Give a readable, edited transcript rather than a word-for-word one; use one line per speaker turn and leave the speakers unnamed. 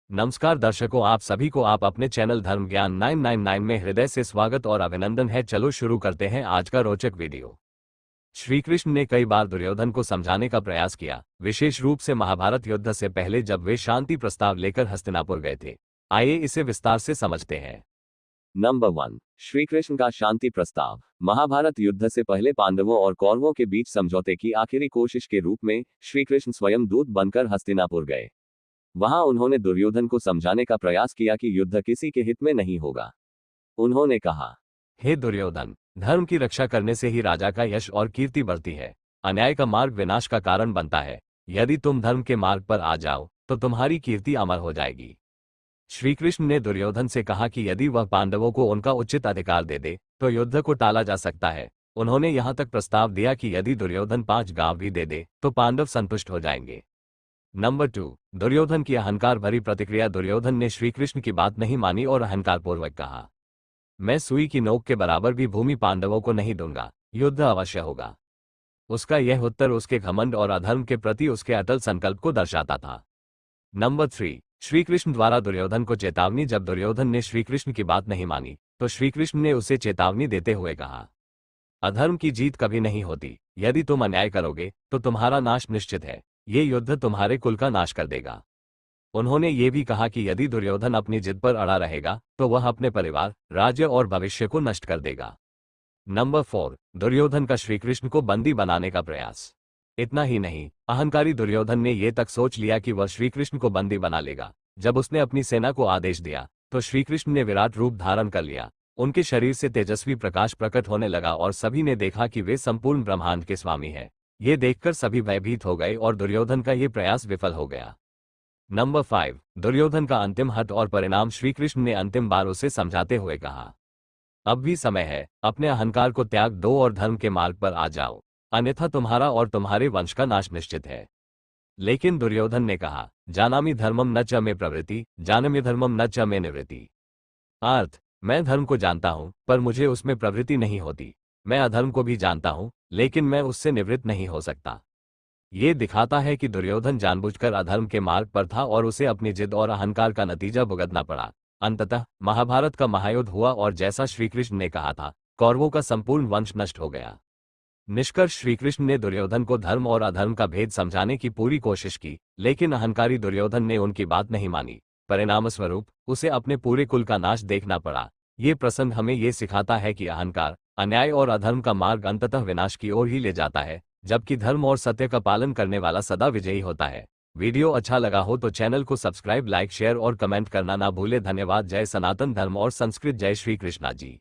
नमस्कार दर्शकों, आप सभी को आप अपने चैनल धर्म ज्ञान 999 में हृदय से स्वागत और अभिनंदन है। चलो शुरू करते हैं आज का रोचक वीडियो। श्री कृष्ण ने कई बार दुर्योधन को समझाने का प्रयास किया, विशेष रूप से महाभारत युद्ध से पहले जब वे शांति प्रस्ताव लेकर हस्तिनापुर गए थे। आइए इसे विस्तार से समझते हैं। नंबर 1, श्री कृष्ण का शांति प्रस्ताव। महाभारत युद्ध से पहले पांडवों और कौरवों के बीच समझौते की आखिरी कोशिश के रूप में श्री कृष्ण स्वयं दूत बनकर हस्तिनापुर गए। वहां उन्होंने दुर्योधन को समझाने का प्रयास किया कि युद्ध किसी के हित में नहीं होगा। उन्होंने कहा, हे दुर्योधन, धर्म की रक्षा करने से ही राजा का यश और कीर्ति बढ़ती है। अन्याय का मार्ग विनाश का कारण बनता है। यदि तुम धर्म के मार्ग पर आ जाओ तो तुम्हारी कीर्ति अमर हो जाएगी। श्री कृष्ण ने दुर्योधन से कहा कि यदि वह पांडवों को उनका उचित अधिकार दे दे तो युद्ध को टाला जा सकता है। उन्होंने यहां तक प्रस्ताव दिया कि यदि दुर्योधन 5 गांव भी दे दे तो पांडव संतुष्ट हो जाएंगे। नंबर 2, दुर्योधन की अहंकार भरी प्रतिक्रिया। दुर्योधन ने श्री कृष्ण की बात नहीं मानी और अहंकारपूर्वक कहा, मैं सुई की नोक के बराबर भी भूमि पांडवों को नहीं दूंगा, युद्ध अवश्य होगा। उसका यह उत्तर उसके घमंड और अधर्म के प्रति उसके अटल संकल्प को दर्शाता था। नंबर 3, श्री कृष्ण द्वारा दुर्योधन को चेतावनी। जब दुर्योधन ने श्री कृष्ण की बात नहीं मानी तो श्री कृष्ण ने उसे चेतावनी देते हुए कहा, अधर्म की जीत कभी नहीं होती। यदि तुम अन्याय करोगे तो तुम्हारा नाश निश्चित है। ये युद्ध तुम्हारे कुल का नाश कर देगा। उन्होंने ये भी कहा कि यदि दुर्योधन अपनी जिद पर अड़ा रहेगा तो वह अपने परिवार, राज्य और भविष्य को नष्ट कर देगा। नंबर 4, दुर्योधन का श्री कृष्ण को बंदी बनाने का प्रयास। इतना ही नहीं, अहंकारी दुर्योधन ने यह तक सोच लिया कि वह श्री कृष्ण को बंदी बना लेगा। जब उसने अपनी सेना को आदेश दिया तो श्री कृष्ण ने विराट रूप धारण कर लिया। उनके शरीर से तेजस्वी प्रकाश प्रकट होने लगा और सभी ने देखा कि वे संपूर्ण ब्रह्मांड के स्वामी हैं। ये देखकर सभी भयभीत हो गए और दुर्योधन का ये प्रयास विफल हो गया। नंबर 5, दुर्योधन का अंतिम हट और परिणाम। श्री कृष्ण ने अंतिम बार उसे समझाते हुए कहा, अब भी समय है, अपने अहंकार को त्याग दो और धर्म के मार्ग पर आ जाओ, अन्यथा तुम्हारा और तुम्हारे वंश का नाश निश्चित है। लेकिन दुर्योधन ने कहा, जानामि धर्मम न च मे प्रवृत्ति, जानम्य धर्मम न च मे निवृत्ति। अर्थ, मैं धर्म को जानता हूं पर मुझे उसमें प्रवृत्ति नहीं होती। मैं अधर्म को भी जानता हूं लेकिन मैं उससे निवृत्त नहीं हो सकता। ये दिखाता है कि दुर्योधन जानबूझकर अधर्म के मार्ग पर था और उसे अपनी जिद और अहंकार का नतीजा भुगतना पड़ा। अंततः महाभारत का महायुद्ध हुआ और जैसा श्रीकृष्ण ने कहा था, कौरवों का संपूर्ण वंश नष्ट हो गया। निष्कर्ष, श्रीकृष्ण ने दुर्योधन को धर्म और अधर्म का भेद समझाने की पूरी कोशिश की, लेकिन अहंकारी दुर्योधन ने उनकी बात नहीं मानी। परिणामस्वरूप उसे अपने पूरे कुल का नाश देखना पड़ा। ये प्रसंग हमें ये सिखाता है कि अहंकार, अन्याय और अधर्म का मार्ग अंततः विनाश की ओर ही ले जाता है, जबकि धर्म और सत्य का पालन करने वाला सदा विजयी होता है। वीडियो अच्छा लगा हो तो चैनल को सब्सक्राइब, लाइक, शेयर और कमेंट करना ना भूले। धन्यवाद। जय सनातन धर्म और संस्कृत। जय श्री कृष्णा जी।